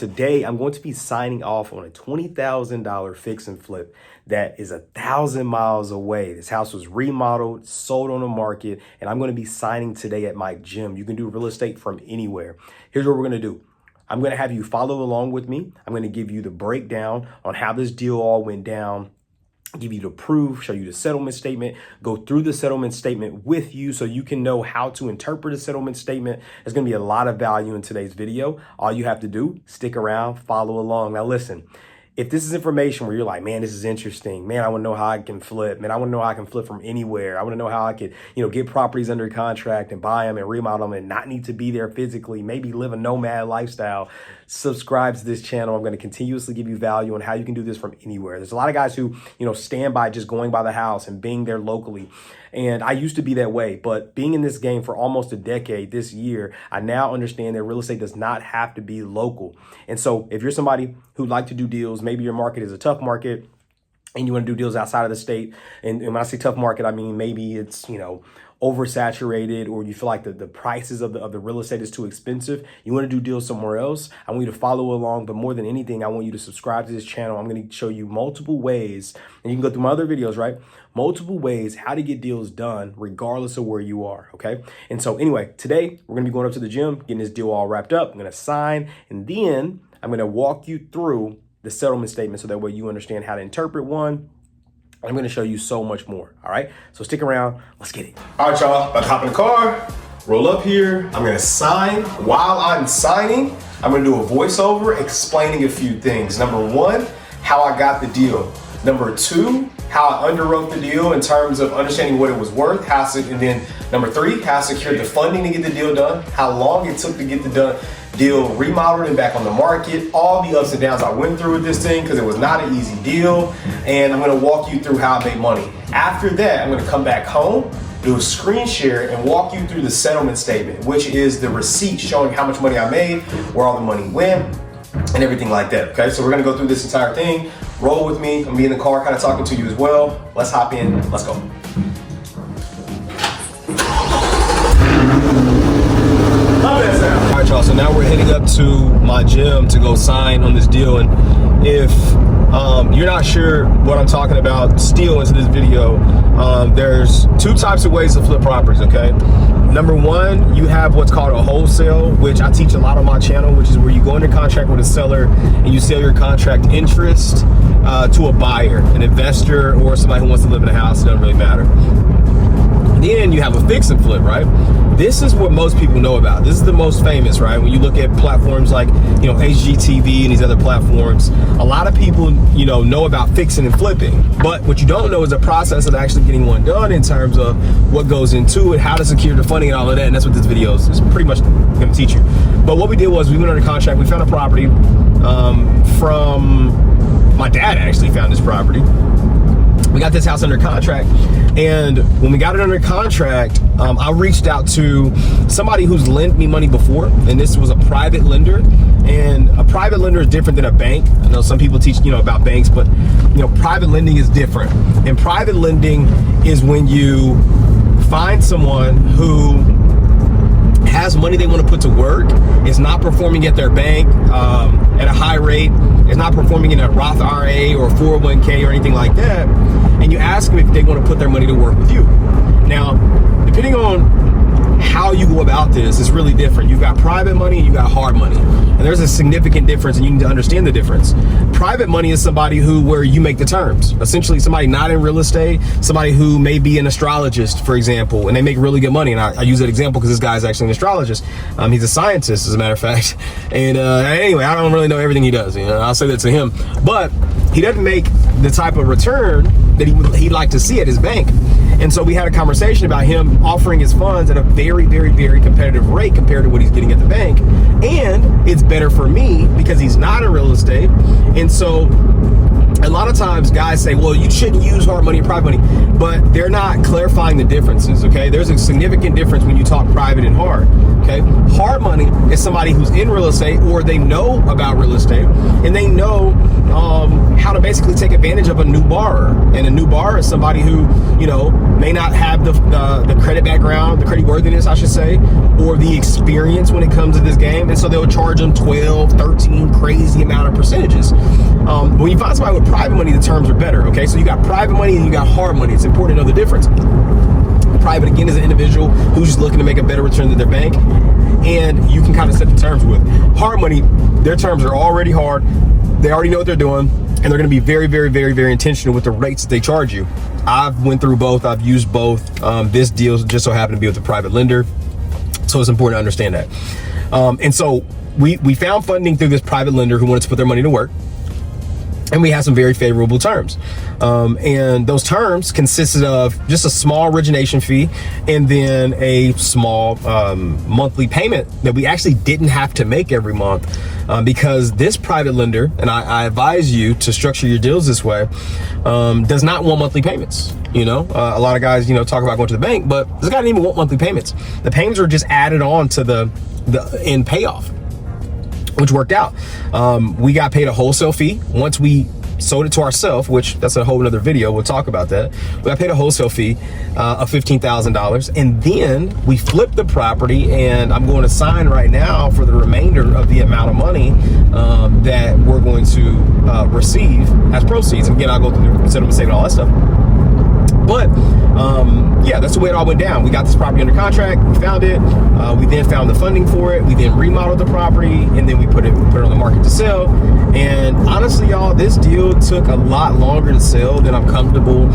Today, I'm going to be signing off on a $20,000 fix and flip that is 1,000 miles away. This house was remodeled, sold on the market, and I'm going to be signing today at my gym. You can do real estate from anywhere. Here's what we're going to do. I'm going to have you follow along with me. I'm going to give you the breakdown on how this deal all went down, give you the proof, show you the settlement statement, go through the settlement statement with you so you can know how to interpret a settlement statement. There's going to be a lot of value in today's video. All you have to do, stick around, follow along. Now listen, if this is information where you're like, man, this is interesting, man, I want to know how I can flip, man, I want to know how I can flip from anywhere. I want to know how I could, get properties under contract and buy them and remodel them and not need to be there physically, maybe live a nomad lifestyle. Subscribe to this channel. I'm going to continuously give you value on how you can do this from anywhere. There's a lot of guys who, stand by just going by the house and being there locally. And I used to be that way, but being in this game for almost a decade this year, I now understand that real estate does not have to be local. And so if you're somebody who'd like to do deals, maybe your market is a tough market and you want to do deals outside of the state. And when I say tough market, I mean, maybe it's, oversaturated, or you feel like the prices of the real estate is too expensive. You want to do deals somewhere else. I want you to follow along, but more than anything, I want you to subscribe to this channel. I'm going to show you multiple ways, and you can go through my other videos, right? Multiple ways how to get deals done regardless of where you are, okay? And so anyway, today we're going to be going up to the gym, getting this deal all wrapped up. I'm going to sign, and then I'm going to walk you through the settlement statement so that way you understand how to interpret one. I'm going to show you so much more. All right. So stick around. Let's get it. All right, y'all. About to hop in the car, roll up here. I'm going to sign. While I'm signing, I'm going to do a voiceover explaining a few things. Number one, how I got the deal. Number two, how I underwrote the deal in terms of understanding what it was worth. And then number three, how I secured the funding to get the deal done. How long it took to get the deal remodeled and back on the market, all the ups and downs I went through with this thing because it was not an easy deal. And I'm going to walk you through how I made money. After that, I'm going to come back home, do a screen share, and walk you through the settlement statement, which is the receipt showing how much money I made, where all the money went, and everything like that. Okay, so we're going to go through this entire thing. Roll with me. I'm going to be in the car kind of talking to you as well. Let's hop in. Let's go. All right, y'all, so now we're heading up to my gym to go sign on this deal. And if you're not sure what I'm talking about, still into this video, there's two types of ways to flip properties, okay? Number one, you have what's called a wholesale, which I teach a lot on my channel, which is where you go into contract with a seller and you sell your contract interest to a buyer, an investor, or somebody who wants to live in a house. It doesn't really matter. Then you have a fix and flip, right? This is what most people know about. This is the most famous, right? When you look at platforms like, HGTV and these other platforms, a lot of people, know about fixing and flipping. But what you don't know is the process of actually getting one done in terms of what goes into it, how to secure the funding and all of that. And that's what this video is pretty much going to teach you. But what we did was we went under contract. We found a property from my dad actually found this property. We got this house under contract, and when we got it under contract, I reached out to somebody who's lent me money before, and this was a private lender. And a private lender is different than a bank. I know some people teach, about banks, but private lending is different. And private lending is when you find someone who has money they want to put to work, is not performing at their bank at a high rate, is not performing in a Roth IRA or 401k or anything like that, and you ask them if they want to put their money to work with you. Now, depending on how you go about this, is really different. You've got private money and you got hard money. And there's a significant difference, and you need to understand the difference. Private money is somebody where you make the terms. Essentially somebody not in real estate, somebody who may be an astrologist, for example, and they make really good money. And I use that example because this guy is actually an astrologist. He's a scientist, as a matter of fact. And anyway, I don't really know everything he does. I'll say that to him. But he doesn't make the type of return that he'd like to see at his bank. And so we had a conversation about him offering his funds at a very, very, very competitive rate compared to what he's getting at the bank. And it's better for me because he's not in real estate. And so A lot of times guys say, well, you shouldn't use hard money or private money, but they're not clarifying the differences, okay? There's a significant difference when you talk private and hard, okay? Hard money is somebody who's in real estate, or they know about real estate, and they know how to basically take advantage of a new borrower. And a new borrower is somebody who, you know, may not have the credit background, the credit worthiness, I should say, or the experience when it comes to this game. And so they'll charge them 12, 13, crazy amount of percentages. When you find somebody with private money, the terms are better, okay? So you got private money and you got hard money. It's important to know the difference. Private, again, is an individual who's just looking to make a better return than their bank, and you can kind of set the terms with. Hard money, their terms are already hard. They already know what they're doing, and they're going to be very, very, very, very intentional with the rates that they charge you. I've went through both. I've used both. This deal just so happened to be with a private lender, so it's important to understand that. And so we found funding through this private lender who wanted to put their money to work. And we had some very favorable terms. And those terms consisted of just a small origination fee and then a small monthly payment that we actually didn't have to make every month, because this private lender, and I advise you to structure your deals this way, does not want monthly payments. You know, a lot of guys, you know, talk about going to the bank, but this guy didn't even want monthly payments. The payments were just added on to the end payoff, which worked out. We got paid a wholesale fee once we sold it to ourselves, which that's a whole nother video. We'll talk about that. We got paid a wholesale fee of $15,000, and then we flipped the property, and I'm going to sign right now for the remainder of the amount of money that we're going to receive as proceeds. And again, I'll go through the settlement statement, all that stuff. But yeah, that's the way it all went down. We got this property under contract. We found it. We then found the funding for it. We then remodeled the property, and then we put it on the market to sell. And honestly, y'all, this deal took a lot longer to sell than I'm comfortable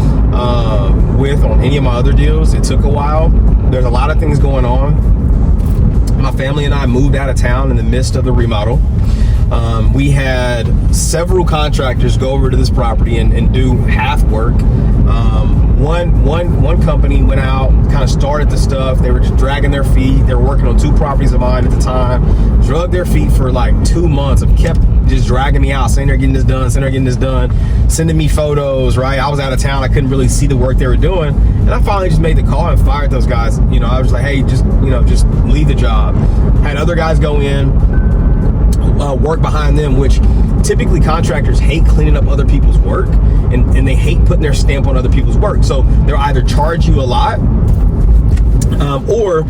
with on any of my other deals. It took a while. There's a lot of things going on. My family and I moved out of town in the midst of the remodel. We had several contractors go over to this property and do half work. One company went out, kind of started the stuff. They were just dragging their feet. They were working on 2 properties of mine at the time. Drug their feet for like 2 months of kept just dragging me out, saying they're getting this done, saying they're getting this done, sending me photos, right? I was out of town. I couldn't really see the work they were doing. And I finally just made the call and fired those guys. You know, I was like, hey, just leave the job. Had other guys go in, work behind them, which typically contractors hate cleaning up other people's work, and they hate putting their stamp on other people's work. So they'll either charge you a lot, or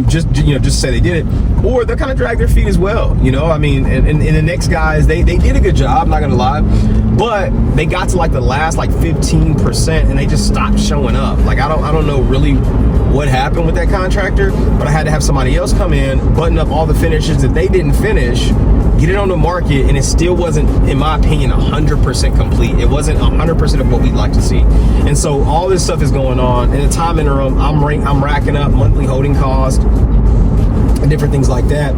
just say they did it, or they'll kind of drag their feet as well. You know, I mean, and the next guys, they did a good job, I'm not gonna lie, but they got to like the last like 15% and they just stopped showing up. Like I don't know really what happened with that contractor, but I had to have somebody else come in, button up all the finishes that they didn't finish, get it on the market, and it still wasn't, in my opinion, 100% complete. It wasn't 100% of what we'd like to see. And so all this stuff is going on. In the time interim, I'm racking up monthly holding costs and different things like that.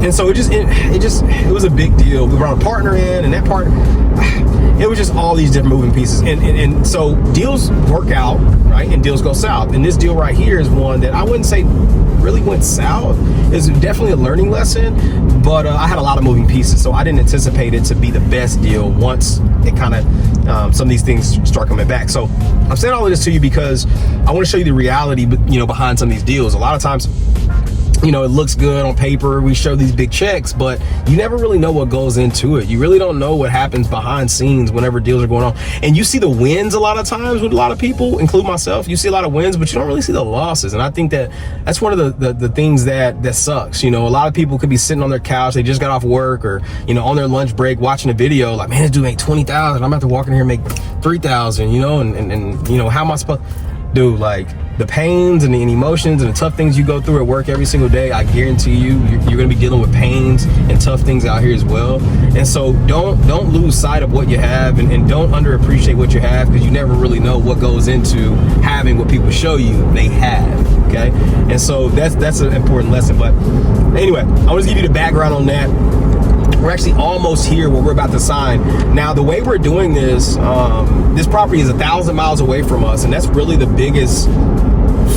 And so it was a big deal. We brought a partner in, and that partner, it was just all these different moving pieces. And so deals work out, right? And deals go south. And this deal right here is one that I wouldn't say really went south. It's definitely a learning lesson, but I had a lot of moving pieces, so I didn't anticipate it to be the best deal once it kind of some of these things start coming back. So I'm saying all of this to you because I want to show you the reality, behind some of these deals. A lot of times, it looks good on paper. We show these big checks, but you never really know what goes into it. You really don't know what happens behind scenes whenever deals are going on. And you see the wins a lot of times with a lot of people, including myself. You see a lot of wins, but you don't really see the losses. And I think that's one of the things that sucks. A lot of people could be sitting on their couch. They just got off work, or, on their lunch break watching a video like, man, this dude made 20,000. I'm about to walk in here and make 3,000, and how am I supposed to do? Like, the pains and the emotions and the tough things you go through at work every single day, I guarantee you're going to be dealing with pains and tough things out here as well. And so don't lose sight of what you have, and don't underappreciate what you have, because you never really know what goes into having what people show you they have. Okay, and so that's an important lesson. But anyway, I want to give you the background on that. We're actually almost here where we're about to sign. Now, the way we're doing this, this property is 1,000 miles away from us, and that's really the biggest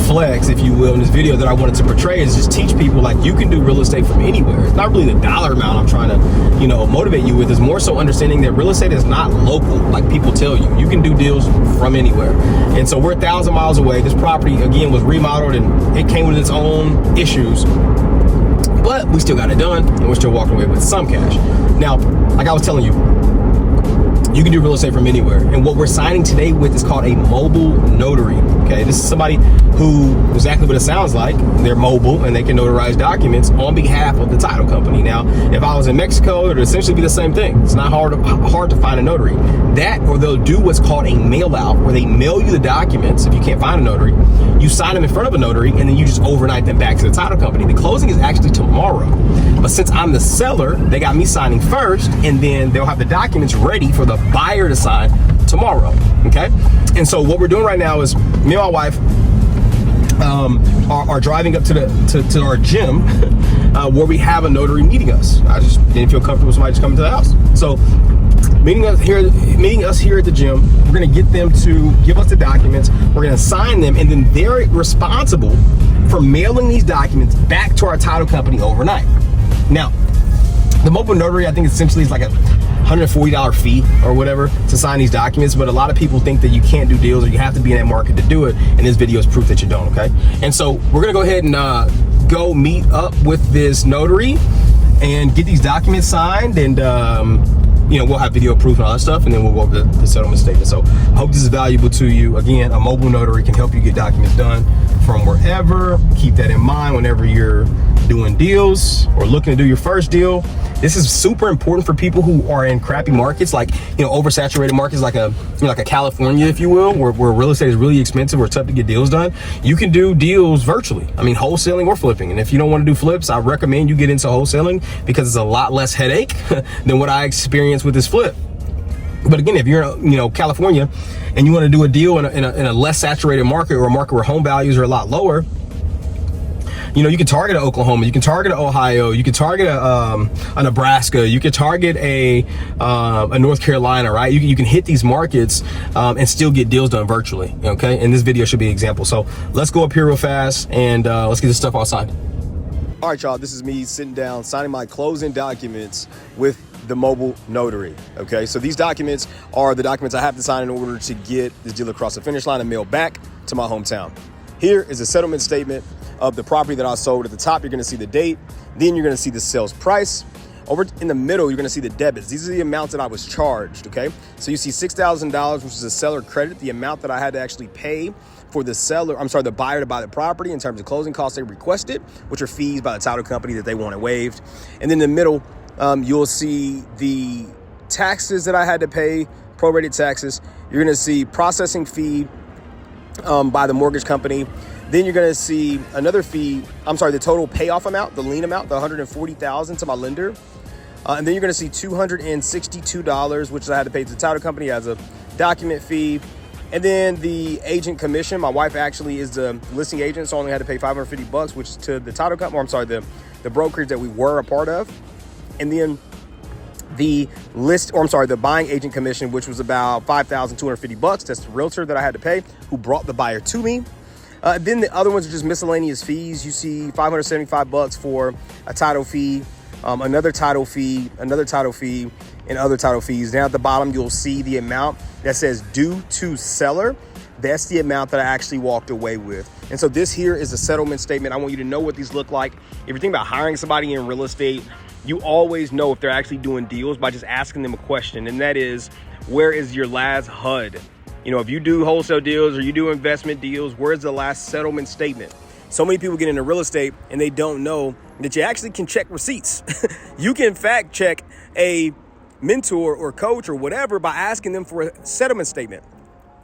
flex, if you will, in this video that I wanted to portray, is just teach people, like, you can do real estate from anywhere. It's not really the dollar amount I'm trying to motivate you with is more so understanding that real estate is not local like people tell you. You can do deals from anywhere. And so we're 1,000 miles away. This property, again, was remodeled and it came with its own issues, but we still got it done and we're still walking away with some cash. Now, like I was telling you, you can do real estate from anywhere. And what we're signing today with is called a mobile notary. Okay, this is somebody who, exactly what it sounds like, they're mobile and they can notarize documents on behalf of the title company. Now, if I was in Mexico, it would essentially be the same thing. It's not hard to find a notary. That, or they'll do what's called a mail out, where they mail you the documents. If you can't find a notary, you sign them in front of a notary and then you just overnight them back to the title company. The closing is actually tomorrow. But since I'm the seller, they got me signing first, and then they'll have the documents ready for the buyer to sign tomorrow. Okay? And so what we're doing right now is me and my wife are driving up to our gym where we have a notary meeting us. I just didn't feel comfortable with somebody just coming to the house. So meeting us here at the gym, we're gonna get them to give us the documents, we're gonna sign them, and then they're responsible for mailing these documents back to our title company overnight. Now, the mobile notary, I think essentially is like a $140 fee or whatever to sign these documents, but a lot of people think that you can't do deals or you have to be in that market to do it, and this video is proof that you don't, okay? And so we're gonna go ahead and go meet up with this notary and get these documents signed, and we'll have video proof and all that stuff, and then we'll go over the settlement statement. So I hope this is valuable to you. Again, a mobile notary can help you get documents done from wherever. Keep that in mind whenever you're doing deals or looking to do your first deal. This is super important for people who are in crappy markets, like oversaturated markets, like a California, if you will, where real estate is really expensive, where it's tough to get deals done. You can do deals virtually. I mean, wholesaling or flipping. And if you don't want to do flips, I recommend you get into wholesaling because it's a lot less headache than what I experienced with this flip. But again, if you're in California and you want to do a deal in a less saturated market, or a market where home values are a lot lower, you can target a Oklahoma, you can target a Ohio, you can target a Nebraska, you can target a North Carolina, right? You can hit these markets and still get deals done virtually, okay? And this video should be an example. So let's go up here real fast and let's get this stuff all signed. All right, y'all, this is me sitting down, signing my closing documents with the mobile notary, okay? So these documents are the documents I have to sign in order to get this deal across the finish line and mail back to my hometown. Here is a settlement statement of the property that I sold. At the top, you're gonna see the date. Then you're gonna see the sales price. Over in the middle, you're gonna see the debits. These are the amounts that I was charged, okay? So you see $6,000, which is a seller credit, the amount that I had to actually pay for the buyer to buy the property in terms of closing costs they requested, which are fees by the title company that they wanted waived. And then in the middle, you'll see the taxes that I had to pay, prorated taxes. You're gonna see processing fee by the mortgage company. Then you're gonna see another fee, the total payoff amount, the lien amount, the $140,000 to my lender. And then you're gonna see $262, which I had to pay to the title company as a document fee. And then the agent commission. My wife actually is the listing agent, so I only had to pay $550, which is to the title company, the brokerage that we were a part of. And then the buying agent commission, which was about $5,250. That's the realtor that I had to pay, who brought the buyer to me. Then the other ones are just miscellaneous fees. You see $575 for a title fee, another title fee, and other title fees. Down at the bottom, you'll see the amount that says due to seller. That's the amount that I actually walked away with. And so this here is a settlement statement. I want you to know what these look like. If you're thinking about hiring somebody in real estate, you always know if they're actually doing deals by just asking them a question. And that is, where is your last HUD? If you do wholesale deals or you do investment deals, where's the last settlement statement? So many people get into real estate and they don't know that you actually can check receipts. You can fact check a mentor or coach or whatever by asking them for a settlement statement.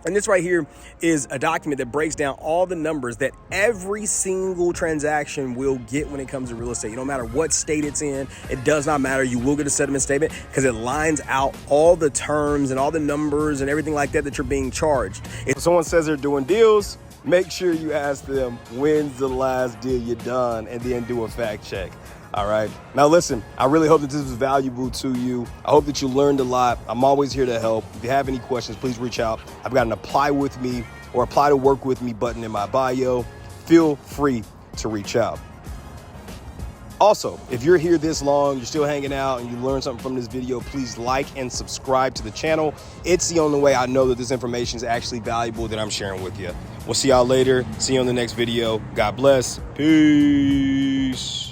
And this right here is a document that breaks down all the numbers that every single transaction will get when it comes to real estate. No matter what state it's in, it does not matter. You will get a settlement statement because it lines out all the terms and all the numbers and everything like that you're being charged. If someone says they're doing deals, make sure you ask them, when's the last deal you done, and then do a fact check. All right. Now, listen, I really hope that this was valuable to you. I hope that you learned a lot. I'm always here to help. If you have any questions, please reach out. I've got an apply with me or apply to work with me button in my bio. Feel free to reach out. Also, if you're here this long, you're still hanging out, and you learned something from this video, please like and subscribe to the channel. It's the only way I know that this information is actually valuable that I'm sharing with you. We'll see y'all later. See you on the next video. God bless. Peace.